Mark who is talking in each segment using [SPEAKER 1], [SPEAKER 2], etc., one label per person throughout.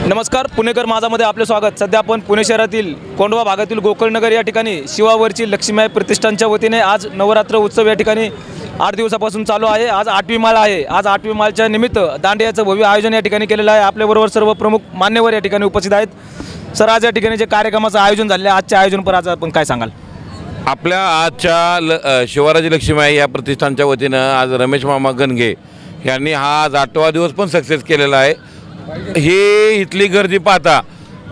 [SPEAKER 1] नमस्कार, पुणेकर माझामध्ये आपले स्वागत। सध्या आपण पुणे शहरातील कोंढवा भागातील गोकुळनगर या ठिकाणी शिवावरची लक्ष्मीमाई प्रतिष्ठानच्या वतीने आज नवरात्र उत्सव या ठिकाणी 8 दिवसापासून चालू आहे। आज 8वी माळ आहे। आज 8वी माळच्या निमित्त दांडियाचं भव्य आयोजन या ठिकाणी केलेलं आहे। आपल्याबरोबर सर्व प्रमुख मान्यवर या ठिकाणी उपस्थित आहेत। सर, आज या ठिकाणी जे कार्यक्रमाचं आयोजन झाले, आजच्या आयोजनपर आज आपण काय सांगाल?
[SPEAKER 2] आपल्या आजच्या शिवाराजी लक्ष्मीमाई या प्रतिष्ठानच्या वतीनं आज रमेश मामा गणगे यांनी हा आज 8वा दिवस पण सक्सेस केलेला आहे। ही इथली गर्दी पाहता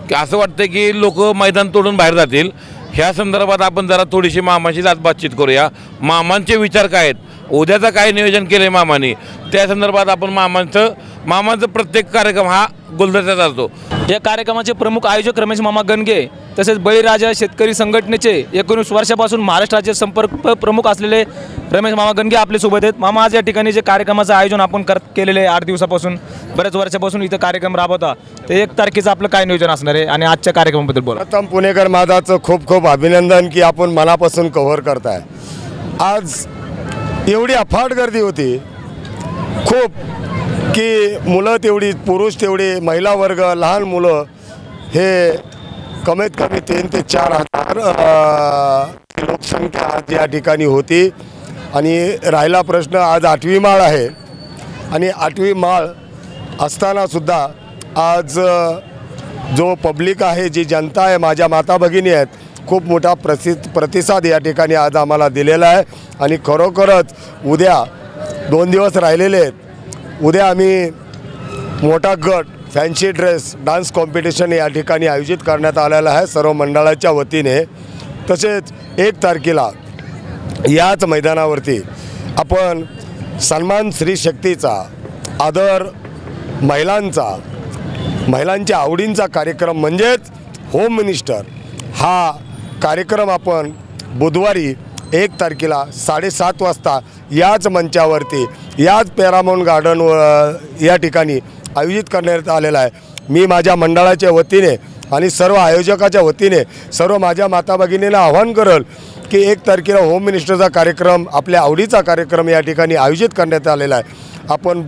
[SPEAKER 2] की असं वाटतं की लोक मैदान तोडून बाहेर जातील। ह्या संदर्भात आपण जरा थोडीशी मामाशी आज बातचीत करूया। मामांचे विचार काय आहेत, उद्याचं काय नियोजन केलं आहे मामांनी, त्या संदर्भात आपण मामांचं प्रत्येक कार्यक्रम हा गुलदस्त्यात असतो।
[SPEAKER 1] या कार्यक्रमाचे प्रमुख आयोजक रमेश मामा गणगे तसेच बळीराजा शेतकरी संघटनेचे 19 वर्षापासून महाराष्ट्र राज्य संपर्क प्रमुख असलेले रमेश मामा गणगे आपले सोबत आहेत। मामा, आज या ठिकाणी जे कार्यक्रमाचं आयोजन आपण केलेले आहे 8 दिवसापासून, बऱ्याच वर्षापासून इथं कार्यक्रम राबवता, ते 1 तारखेचं आपलं काय नियोजन असणार आहे आणि आजच्या कार्यक्रमाबद्दल बोला।
[SPEAKER 3] प्रथम पुणेकर माझाचं खूप खूप अभिनंदन की आपण मनापासून कव्हर करताय। आज एवढी अफाट गर्दी होती खूप की मुलं तेवढी, पुरुष तेवढे, महिला वर्ग, लहान मुलं, हे कमीत कमी 3 ते 4 हजार लोकसंख्या आज या ठिकाणी होती। आणि राहिला प्रश्न, आज 8वी माळ आहे आणि 8वी माळ असतानासुद्धा आज जो पब्लिक आहे, जी जनता आहे, माझ्या माता भगिनी आहेत, खूप मोठा प्रतिसाद या ठिकाणी आज आम्हाला दिलेला आहे। आणि खरोखरच उद्या 2 दिवस राहिलेले आहेत। उद्या आम्ही मोठा गट फॅन्सी ड्रेस डान्स कॉम्पिटिशन या ठिकाणी आयोजित करण्यात आलेला आहे सर्व मंडळाच्या वतीने। तसेच 1 तारखेला याच मैदानावरती आपण सन्मान स्त्री शक्तीचा, आदर महिलांच्या आवडींचा कार्यक्रम म्हणजेच होम मिनिस्टर हा कार्यक्रम आपण बुधवारी 1 तारखेला 7:30 वाजता याच मंचावरती, याच पॅरामाउंट गार्डन या ठिकाणी आयोजित करण्यात आलेला आहे। मी माझ्या मंडळाच्या वतीने आणि सर्व आयोजकाच्या वतीने सर्व माझ्या माता भगिनींना आवाहन करेल की 1 तारखेला होम मिनिस्टरचा कार्यक्रम, आपल्या आवडीचा कार्यक्रम या ठिकाणी आयोजित करण्यात आलेला आहे। आपण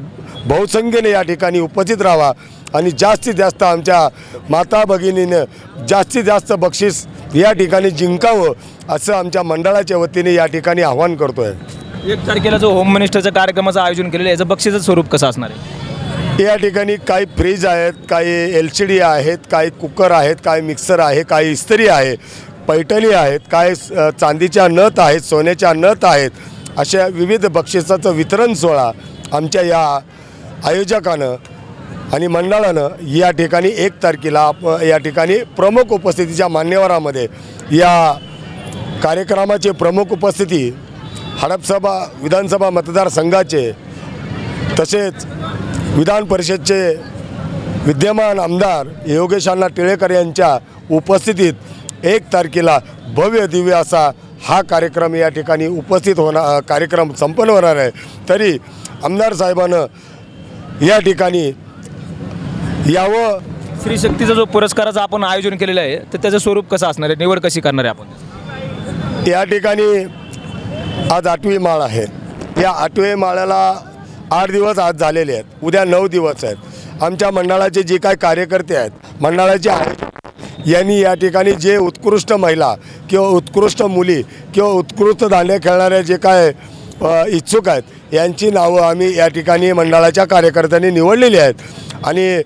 [SPEAKER 3] बहुसंख्येने या ठिकाणी उपस्थित राहा आणि जास्तीत जास्त आमच्या माता भगिनीनं जास्तीत जास्त बक्षीस या ठिकाणी जिंकावं असं आमच्या मंडळाच्या वतीने या ठिकाणी आवाहन करतो आहे।
[SPEAKER 1] 1 तारखेला जो होम मिनिस्टरच्या कार्यक्रमाचं आयोजन केलेलं आहे, याचं बक्षीचं स्वरूप कसं असणार आहे?
[SPEAKER 3] या ठिकाणी काही फ्रीज आहेत, काही LCD आहेत, काही कुकर आहेत, काही मिक्सर आहे, काही इस्त्री आहे, पैठणी आहेत, काही चांदीच्या नथ आहेत, सोन्याच्या नथ आहेत, अशा विविध बक्षिसाचं वितरण सोहळा आमच्या या आयोजकानं आणि मंडळानं या ठिकाणी 1 तारखेला या ठिकाणी प्रमुख उपस्थितीच्या मान्यवरामध्ये या कार्यक्रमाचे प्रमुख उपस्थिती हडपसभा विधानसभा मतदारसंघाचे तसेच विधान परिषदचे विद्यमान आमदार योगेश अण्णा टिळेकर यांच्या उपस्थितीत 1 तारखेला भव्य दिव्य असा हा कार्यक्रम या ठिकाणी उपस्थित होणार, कार्यक्रम संपन्न होणार आहे। तरी आमदार साहेबांनं या ठिकाणी यावं।
[SPEAKER 1] स्त्री शक्तीचा जो पुरस्काराचं आपण आयोजन केलेलं आहे, तर त्याचं स्वरूप कसं असणार आहे, निवड कशी करणार आहे आपण?
[SPEAKER 3] या ठिकाणी आज 8वी माळ आहे। या 8वी माळ्याला 8 दिवस आज झालेले आहेत, उद्या 9 दिवस आहेत। आमच्या मंडळाचे जे काही कार्यकर्ते आहेत, मंडळाचे आयोजक यांनी या ठिकाणी जे उत्कृष्ट महिला किंवा उत्कृष्ट मुली किंवा उत्कृष्ट दांडिया खेळणारे जे काय इच्छुक आहेत, यांची नावं आम्ही या ठिकाणी मंडळाच्या कार्यकर्त्यांनी निवडलेली आहेत। आणि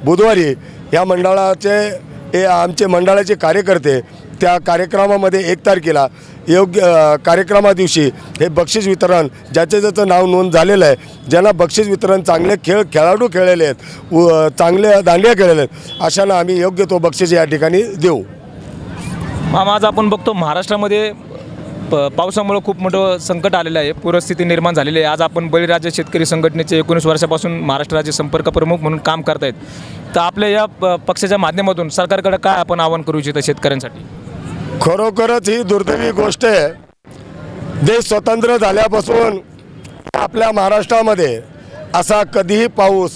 [SPEAKER 3] बुधवारी या मंडळाचे आमचे मंडळाचे कार्यकर्ते त्या कार्यक्रमामध्ये 1 तारखेला योग्य कार्यक्रमा दिवशी हे बक्षीस वितरण, ज्याचं नाव नोंद झालेलं आहे, ज्यांना बक्षीस वितरण, चांगले खेळाडू खेळलेले आहेत, चांगले दांडिया खेळलेले आहेत, अशांना आम्ही योग्य तो बक्षीस या ठिकाणी देऊ।
[SPEAKER 1] मामा, आज आपण बघतो महाराष्ट्रामध्ये पावसामुळे खूप मोठं संकट आलेलं आहे, पूरस्थिती निर्माण झालेली आहे। आज आपण बळीराजा शेतकरी संघटनेचे 19 वर्षापासून महाराष्ट्र राज्य संपर्क प्रमुख म्हणून काम करतायत, तर आपल्या या पक्षाच्या माध्यमातून सरकारकडे काय आपण आवाहन करू इच्छिता शेतकऱ्यांसाठी?
[SPEAKER 3] खरोखरच ही दुर्दैवी गोष्ट आहे। देश स्वतंत्र झाल्यापासून आपल्या महाराष्ट्रामध्ये असा कधीही पाऊस,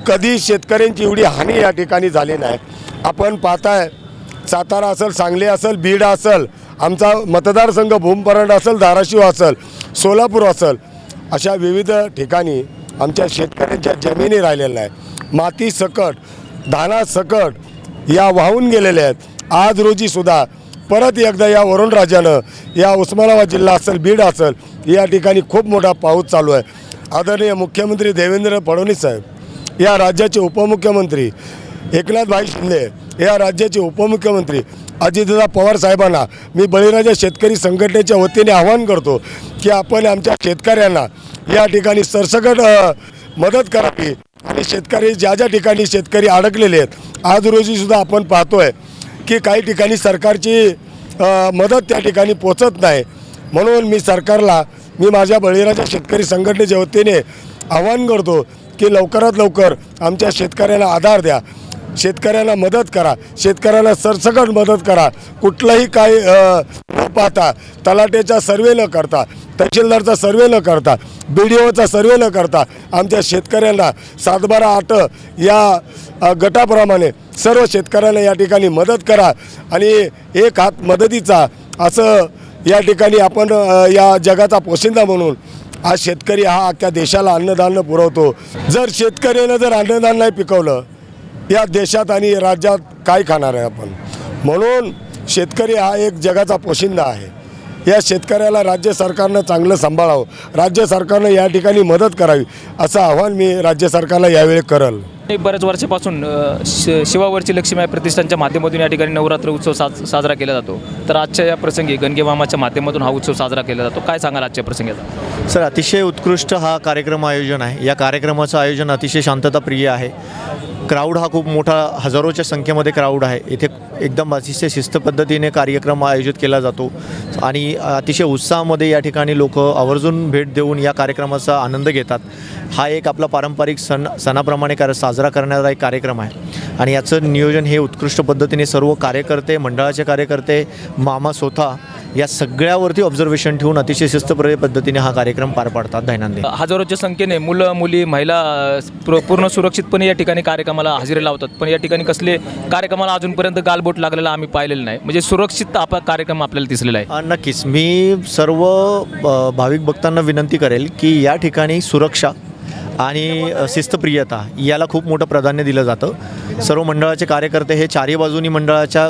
[SPEAKER 3] कधी शेतकऱ्यांची एवढी हानी या ठिकाणी झाली नाही। आपण पाहताय, सातारा असेल, सांगली असेल, बीड असेल, आमचा मतदारसंघ भूमपरांडा असेल, धाराशिव असेल, सोलापूर असेल, अशा विविध ठिकाणी आमच्या शेतकऱ्यांच्या जमिनी राहिलेल्या नाही। माती सकट धानासकट या वाहून गेलेल्या आहेत। आज रोजी सुद्धा परत एकदा या वरुणराजानं या उस्मानाबाद जिल्हा असेल, बीड असेल, या ठिकाणी खूप मोठा पाऊस चालू आहे। आदरणीय मुख्यमंत्री देवेंद्र फडणवीस साहेब, या राज्याचे उपमुख्यमंत्री एकनाथभाई शिंदे, या राज्याचे उपमुख्यमंत्री अजितदादा पवार साहेबांना मी बळीराजा शेतकरी संघटनेच्या वतीने आवाहन करतो की आपण आमच्या शेतकऱ्यांना या ठिकाणी सरसकट मदत करावी आणि शेतकरी ज्या ज्या ठिकाणी शेतकरी अडकलेले आहेत, आज रोजी सुद्धा आपण पाहतोय की काही ठिकाणी सरकारची मदत त्या ठिकाणी पोचत नाही। म्हणून मी सरकारला, मी माझ्या बळीराजा शेतकरी संघटनेच्या वतीने आवाहन करतो की लवकरात लवकर आमच्या शेतकऱ्यांना आधार द्या, शेतकऱ्यांना मदत करा, शेतकऱ्यांना सरसकट मदत करा। कुठलाही काही न पाहता, तलाट्याचा सर्वे न करता, तहसीलदारचा सर्वे न करता, BDOचा सर्वे न करता आमच्या शेतकऱ्यांना 7/12/8 या गटाप्रमाणे सर्व शेतकऱ्यांना या ठिकाणी मदत करा आणि एक हात मदतीचा असं या ठिकाणी आपण या जगाचा पोशिंदा म्हणून आज शेतकरी हा अख्ख्या देशाला अन्नधान्य पुरवतो। जर शेतकऱ्यानं जर अन्नधान्य नाही पिकवलं, या देशात आणि राज्यात काय खाणार आहे आपण? म्हणून शेतकरी हा एक जगाचा पोशिंदा आहे। या शेतकऱ्याला राज्य सरकारनं चांगलं सांभाळावं, राज्य सरकारनं या ठिकाणी मदत करावी, असं आव्हान मी राज्य सरकारला यावेळी करल।
[SPEAKER 1] बऱ्याच वर्षापासून शिवावरची लक्ष्मीबाई प्रतिष्ठानच्या माध्यमातून या ठिकाणी नवरात्र उत्सव साजरा केला जातो। तर आजच्या या प्रसंगी गणगे मामाच्या माध्यमातून हा उत्सव साजरा केला जातो। काय सांगाल आजच्या प्रसंगाचा?
[SPEAKER 4] सर, अतिशय उत्कृष्ट हा कार्यक्रम आयोजन आहे। या कार्यक्रमाचं आयोजन अतिशय शांतताप्रिय आहे। क्राऊड हा खूप मोठा, हजारोच्या संख्येमध्ये क्राऊड आहे। इथे एकदम अतिशय शिस्त पद्धतीने कार्यक्रम आयोजित केला जातो आणि अतिशय उत्साहामध्ये या ठिकाणी लोक आवर्जून भेट देऊन या कार्यक्रमाचा आनंद घेतात। हा एक आपला पारंपरिक सणाप्रमाणे साजरा करणारा एक कार्यक्रम आहे आणि याचं नियोजन हे उत्कृष्ट पद्धतीने सर्व कार्यकर्ते, मंडळाचे कार्यकर्ते, मामा स्वतः या सगळ्यावरती ऑब्झर्वेशन ठेवून अतिशय शिस्तप्रिय पद्धतीने हा कार्यक्रम पार पाडतात दैनंदिन।
[SPEAKER 1] हजारोच्या संख्येने मुलं, मुली, महिला पूर्ण सुरक्षितपणे या ठिकाणी कार्यक्रमाला हजेरी लावतात, पण या ठिकाणी कसले कार्यक्रमाला अजूनपर्यंत गालबोट लागलेला आम्ही पाहिलेलं नाही। म्हणजे सुरक्षित कार्यक्रम आपल्याला दिसलेला आहे।
[SPEAKER 4] नक्कीच मी सर्व भाविक भक्तांना विनंती करेल की या ठिकाणी सुरक्षा आणि शिस्तप्रियता याला खूप मोठं प्राधान्य दिलं जातं। सर्व मंडळाचे कार्यकर्ते हे चारही बाजूनी मंडळाच्या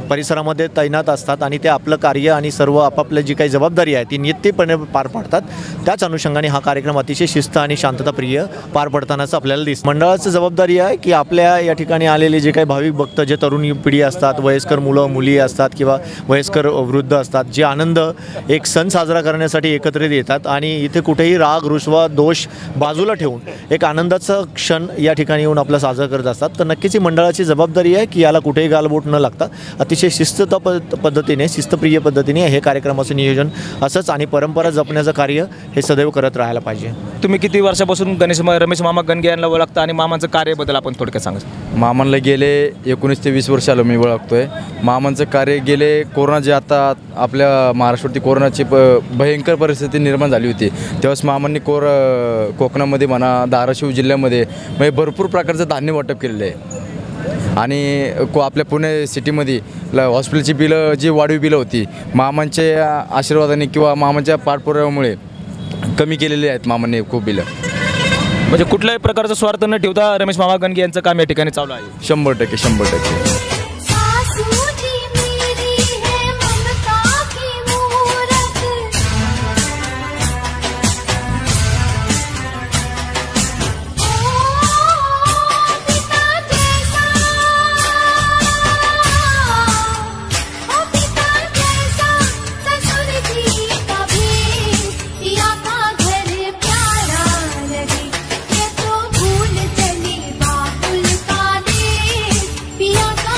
[SPEAKER 4] परिसरामध्ये तैनात असतात आणि ते आपलं कार्य आणि सर्व आपापल्या जी काही जबाबदारी आहे ती नित्यपणे पार पाडतात। त्याच अनुषंगाने हा कार्यक्रम अतिशय शिस्त आणि शांतताप्रिय पार पडतानाच आपल्याला दिसतं। मंडळाची जबाबदारी आहे की आपल्या या ठिकाणी आलेले जे काही भाविक भक्त, जे तरुण पिढी असतात, वयस्कर मुलं मुली असतात किंवा वयस्कर वृद्ध असतात, जे आनंद एक सण साजरा करण्यासाठी एकत्रित येतात आणि इथे कुठेही राग, रुसवा, दोष बाजूला ठेवून एक आनंदाचा क्षण या ठिकाणी येऊन आपला साजरा करत असतात। तर नक्कीच ही मंडळाची जबाबदारी आहे की याला कुठेही गालबोट न लागता अतिशय पद्धतीने, शिस्तप्रिय पद्धतीने हे कार्यक्रमाचं नियोजन असंच आणि परंपरा जपण्याचं कार्य हे सदैव करत राहायला पाहिजे।
[SPEAKER 1] तुम्ही किती वर्षापासून रमेश मामा गणगे यांना ओळखता आणि मामांचं कार्याबद्दल आपण थोडक्यात सांगा।
[SPEAKER 5] मामांना गेले 19 ते 20 वर्ष आलो मी ओळखतोय। मामांचं कार्य गेले कोरोना, जे आता आपल्या महाराष्ट्रावरती कोरोनाची भयंकर परिस्थिती निर्माण झाली होती, तेव्हाच मामांनी कोकणामध्ये म्हणा, धाराशिव जिल्ह्यामध्ये म्हणजे भरपूर प्रकारचं धान्य वाटप केलेलं आहे आणि आपल्या पुणे सिटीमध्ये हॉस्पिटलची बिलं, जी वाढीव बिलं होती, मामांच्या आशीर्वादाने किंवा मामांच्या पाठपुराव्यामुळे कमी केलेली आहेत मामांनी खूप बिलं।
[SPEAKER 1] म्हणजे कुठल्याही प्रकारचा स्वार्थ न ठेवता रमेश मामा गणगे यांचं काम या ठिकाणी चालू आहे।
[SPEAKER 5] 100%।
[SPEAKER 6] पिया का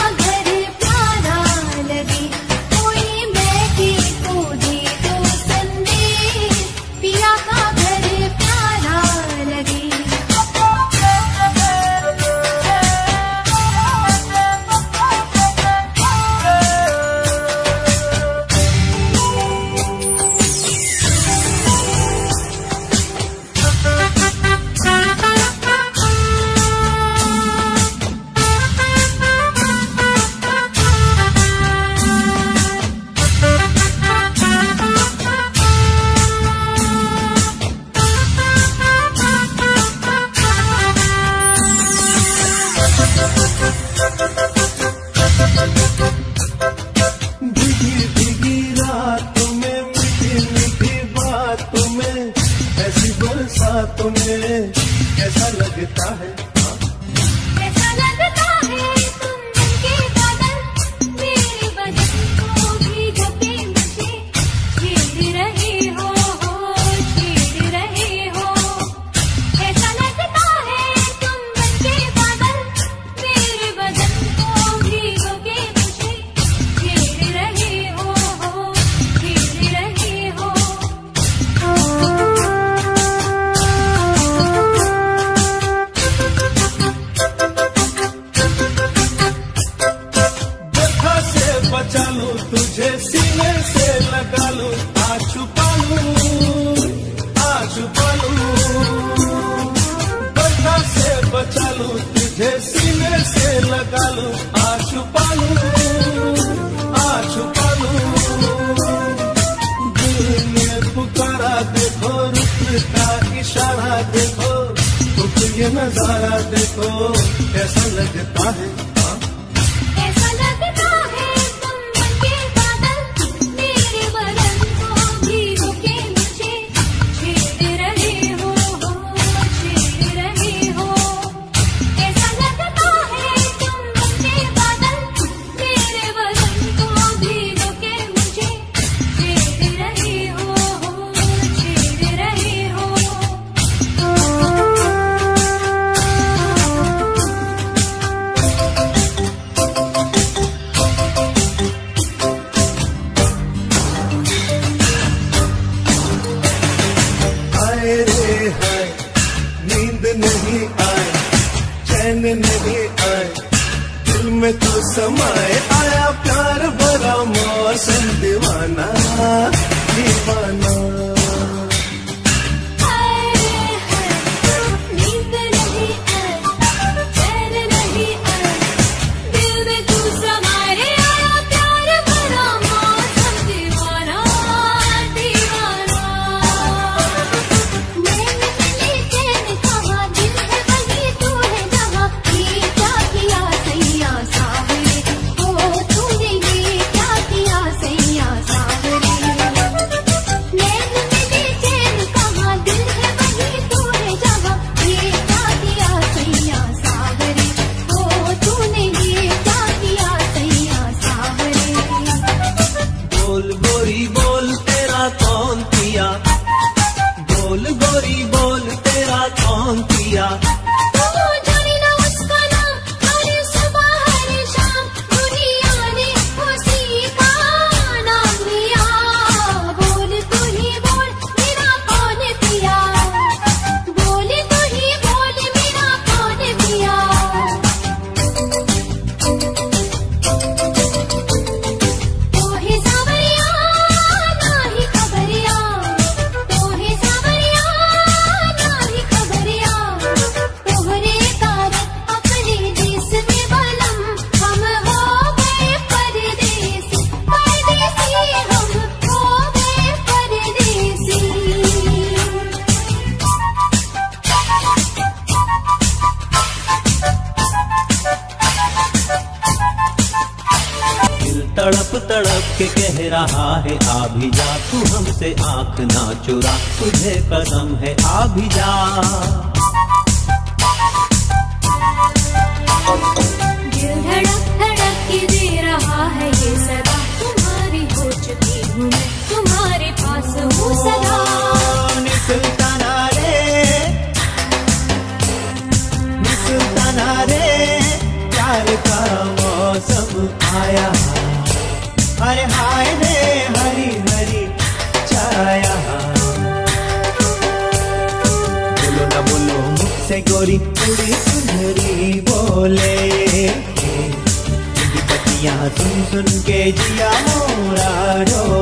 [SPEAKER 6] आशुपा लूं दिल ने पुकारा देखो रुत का इशारा देखो तो ये नजारा देखो कैसा लगता है नींद नहीं आए चैन नहीं आए दिल में तो समाए आया प्यार भरा मौसम दीवाना दीवाना गोरी बोल तेरा कौन किया तड़प तड़प के कह रहा है आ भी जा तू हमसे आंख ना चुरा तुझे कसम है आ भी जा
[SPEAKER 7] दिल धड़क धड़क के दे रहा है ये सदा तुम्हारी हो चुकी हूँ मैं तुम्हारे पास हूँ सदा
[SPEAKER 6] सुल्ताना रे प्यार का मौसम आया हरे हाय रे हरी हरी छाया बोलो ना बोलो मुझसे गोरी पूरी सुंदरी बोले पतियाँ सुन सुन के जिया मोरा रो